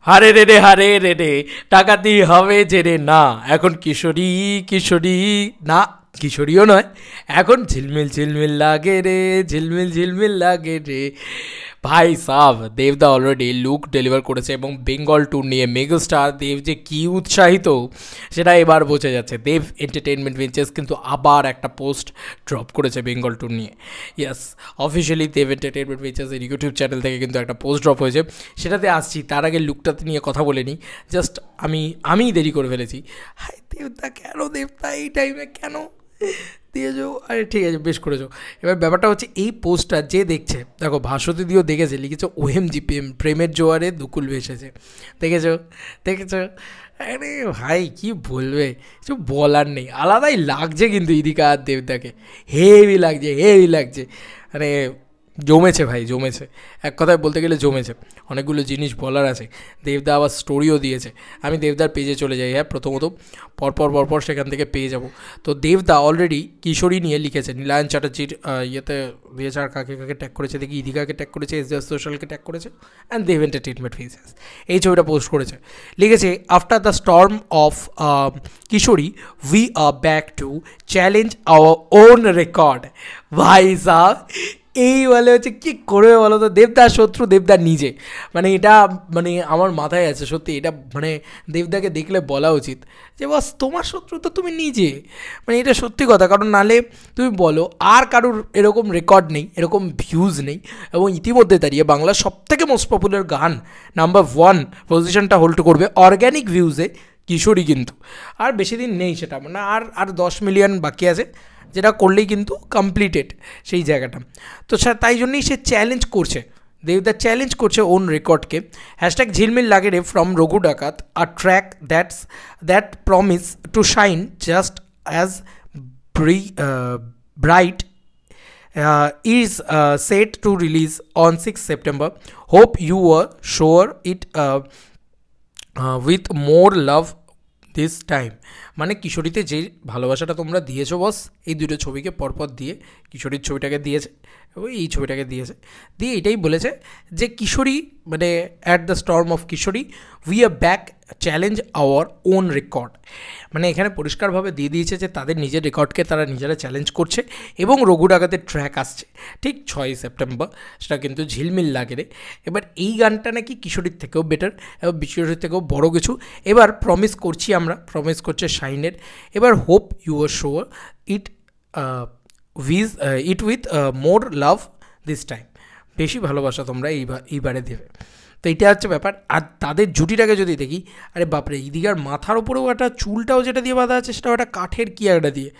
হারে রে রে হারে রে রে, টাকাতি হবে যে রে না, এখন কিশোরী কিশোরী না, কিশোরীও নয়, এখন ঝিলমিল ঝিলমিল লাগে রে, ঝিলমিল ঝিলমিল লাগে রে। ভাই সাব, দেবদা অলরেডি লুক ডেলিভার করেছে এবং বেঙ্গল ট্যুর নিয়ে মেগাস্টার দেব যে কী উৎসাহিত সেটা এবার বোঝা যাচ্ছে। দেব এন্টারটেনমেন্ট ভেঞ্চার্স কিন্তু আবার একটা পোস্ট ড্রপ করেছে বেঙ্গল ট্যুর নিয়ে। ইয়েস, অফিসিয়ালি দেব এন্টারটেনমেন্ট ভেঞ্চার্সের ইউটিউব চ্যানেল থেকে কিন্তু একটা পোস্ট ড্রপ হয়েছে, সেটাতে আসছি। তার আগে লুকটাতে নিয়ে কথা বলে নিই। জাস্ট আমি দেরি করে ফেলেছি। হাই দেবদা, কেন দেবদা এই টাইমে কেন দিয়েছো? আরে ঠিক আছে, বেশ করেছো। এবার ব্যাপারটা হচ্ছে এই পোস্টটা যে দেখছে, দেখো ভাস্বতী দিয়েও দেখেছে, লিখেছে ওএমজি প্রেমের জোয়ারে দুকুল ভেসেছে। দেখেছো দেখেছো? আরে ভাই কী বলবে, কিছু বলার নেই। আলাদাই লাগছে কিন্তু ইদিকা আর দেবদাকে, হেভি লাগছে হেভি লাগছে। মানে জমেছে ভাই, জমেছে। এক কথায় বলতে গেলে জমেছে। অনেকগুলো জিনিস বলার আছে। দেবদা আবার স্টোরিও দিয়েছে। আমি দেবদার পেজে চলে যাই। হ্যাঁ, প্রথমত পরপর সেখান থেকে পেয়ে যাব। তো দেবদা অলরেডি কিশোরী নিয়ে লিখেছে। নীলায়ন চ্যাটার্জির ইয়েতে দিয়েছে। আর কাকে কাকে ট্যাগ করেছে দেখি, ইদিকাকে ট্যাগ করেছে, এসডিএস সোশ্যালকে ট্যাগ করেছে, অ্যান্ড দেব এন্টারটেনমেন্ট ফেসেস এই ছবিটা পোস্ট করেছে। লিখেছে, after the storm of Kishori we are back to challenge our own record. ভাই সাহ, এই বলে হচ্ছে কী করবে বলো তো, দেবদার শত্রু দেবদা নিজে। মানে এটা মানে আমার মাথায় আছে সত্যি। এটা মানে দেবদাকে দেখলে বলা উচিত যে বস, তোমার শত্রু তো তুমি নিজে। মানে এটা সত্যি কথা। কারণ নালে তুমি বলো, আর কারোর এরকম রেকর্ড নেই, এরকম ভিউজ নেই, এবং ইতিমধ্যে দাঁড়িয়ে বাংলার সবথেকে মোস্ট পপুলার গান নাম্বার 1 পজিশনটা হোল্ড করবে অর্গ্যানিক ভিউজে কিশোরী। কিন্তু আর বেশি দিন নেই সেটা, মানে আর 10 মিলিয়ন বাকি আছে, যেটা করলেই কিন্তু কমপ্লিটেড সেই জায়গাটা। তো তাই জন্যই সে চ্যালেঞ্জ করছে, দেবদা চ্যালেঞ্জ করছে ওন রেকর্ডকে। হ্যাশট্যাগ ঝিলমিল লাগে রে from Raghu Dakat, a track that promise to shine just as bright is set to release on 6th September. Hope you were sure it with more love this time. মানে কিশোরীতে যে ভালোবাসাটা তোমরা দিয়েছো বস, এই দুটো ছবিকে পরপর দিয়ে কিশোরীর ছবিটাকে দিয়েছে এবং এই ছবিটাকে দিয়েছে, দিয়ে এটাই বলেছে যে কিশোরী মানে at the storm of Kishori we are back challenge our own record. মানে এখানে পরিষ্কারভাবে দিয়ে দিয়েছে যে তাদের নিজের রেকর্ডকে তারা নিজেরা চ্যালেঞ্জ করছে এবং রঘু ডাকাতের ট্র্যাক আসছে ঠিক 6ই সেপ্টেম্বর, সেটা কিন্তু ঝিলমিল লাগে রে। এবার এই গানটা নাকি কিশোরীর থেকেও বেটার এবং কিশোরীর থেকেও বড় কিছু। এবার প্রমিস করছি, আমরা প্রমিস করছে শাইনের। এবার hope you are sure it with more love this time. বেশি ভালোবাসা তোমরা এইবারে দেবে। তো এইটা হচ্ছে ব্যাপার। আর তাদের জুটিটাকে যদি দেখি, আরে বাপরে, ইদিকার মাথার ওপরেও একটা চুলটাও যেটা দিয়ে বাঁধা আছে সেটাও একটা কাঠের কি একটা দিয়ে,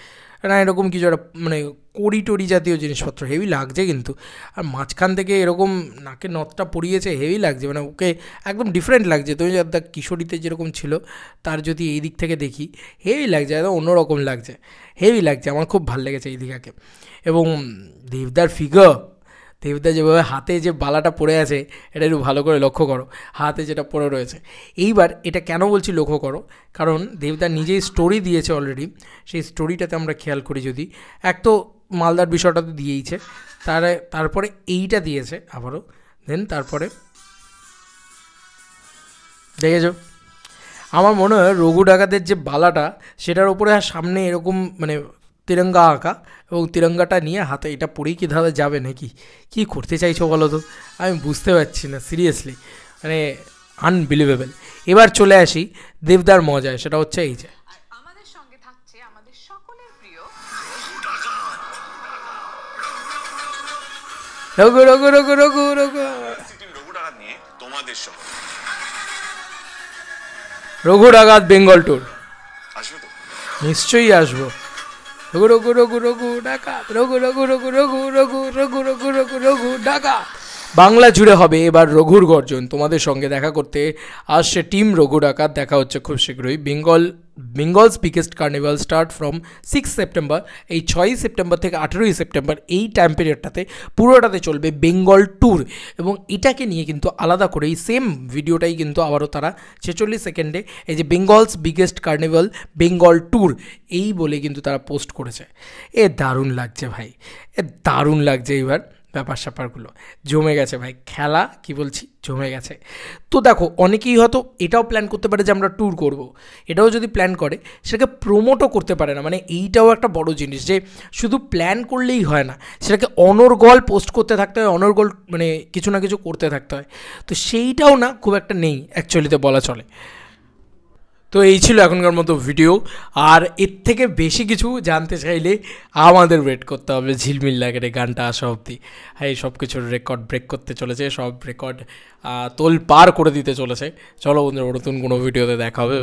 না এরকম কিছু একটা মানে কড়ি টড়ি জাতীয় জিনিসপত্র, হেভি লাগছে কিন্তু। আর মাঝখান থেকে এরকম নাকে নথটা পরিয়েছে, হেভি লাগছে। মানে ওকে একদম ডিফারেন্ট লাগছে। তুমি যার কিশোরীতে যেরকম ছিল তার যদি এই দিক থেকে দেখি, হেভি লাগছে, একদম অন্যরকম লাগছে, হেভি লাগছে। আমার খুব ভালো লেগেছে এই দিকাকে। এবং দেবদার ফিগার, দেবদা যেভাবে হাতে যে বালাটা পড়ে আছে, এটা একটু ভালো করে লক্ষ্য করো, হাতে যেটা পড়ে রয়েছে। এইবার এটা কেন বলছি লক্ষ্য করো, কারণ দেবদা নিজেই স্টোরি দিয়েছে অলরেডি। সেই স্টোরিটাতে আমরা খেয়াল করি যদি, এক তো মালদার বিষয়টা তো দিয়েইছে, তারপরে এইটা দিয়েছে আবারও, দেন তারপরে দেখেছো, আমার মনে হয় রঘু ডাকাতের যে বালাটা সেটার ওপরে আর সামনে এরকম মানে তিরঙ্গা আঁকা, এবং তিরঙ্গাটা নিয়ে হাতে এটা পরেই কি ধারা যাবে নাকি, কী করতে চাইছো বলো তো, আমি বুঝতে পারছি না সিরিয়াসলি, মানে আনবিলিভেবল। এবার চলে আসি দেবদার মজায়, সেটা হচ্ছে এই যে আমাদের সঙ্গে থাকছে আমাদের সকলের প্রিয় রঘু রঘু রঘু রঘু রঘু নিয়ে তোমাদের সঙ্গে রঘু ডাকাত বেঙ্গল ট্যুর। আসবে তো? নিশ্চয়ই আসবো। রঘু রঘু রঘু রঘু ডাকাত, রঘু রঘু রঘু রঘু রঘু রঘু রঘু রঘু রঘু ডাকাত। বাংলা জুড়ে হবে এবার রঘুর গর্জন। তোমাদের সঙ্গে দেখা করতে আসছে টিম রঘু ডাকাত। দেখা হচ্ছে খুব শীঘ্রই। Bengal's biggest carnival start from 6 September. এই 6ই সেপ্টেম্বর থেকে 18ই সেপ্টেম্বর এই টাইম পিরিয়ডটাতে পুরোটাতে চলবে বেঙ্গল ট্যুর। এবং এটাকে নিয়ে কিন্তু আলাদা করে এই সেম ভিডিওটাই কিন্তু আবারও তারা 46 সেকেন্ডে এই যে Bengal's biggest carnival Bengal tour এই বলে কিন্তু তারা পোস্ট করেছে। এ দারুণ লাগছে ভাই, এ দারুণ লাগছে। এইবার ব্যাপার স্যাপারগুলো জমে গেছে ভাই, খেলা কি বলছি জমে গেছে। তো দেখো অনেকেই হয়তো এটাও প্ল্যান করতে পারে যে আমরা ট্যুর করব, এটাও যদি প্ল্যান করে সেটাকে প্রমোটও করতে পারে না। মানে এইটাও একটা বড় জিনিস যে শুধু প্ল্যান করলেই হয় না, সেটাকে অনর্গল পোস্ট করতে থাকতে হয়, অনর্গল মানে কিছু না কিছু করতে থাকতে হয়। তো সেইটাও না খুব একটা নেই অ্যাকচুয়ালিতে বলা চলে। তো এই ছিল এখনকার মতো ভিডিও, আর এর থেকে বেশি কিছু জানতে চাইলে আমাদের ওয়েট করতে হবে ঝিলমিল লাগে রে গানটা আসা অবধি। হ্যাঁ, এই সব কিছুর রেকর্ড ব্রেক করতে চলেছে, সব রেকর্ড তোল পার করে দিতে চলেছে। চলো বন্ধুরা, নতুন কোনো ভিডিওতে দেখা হবে।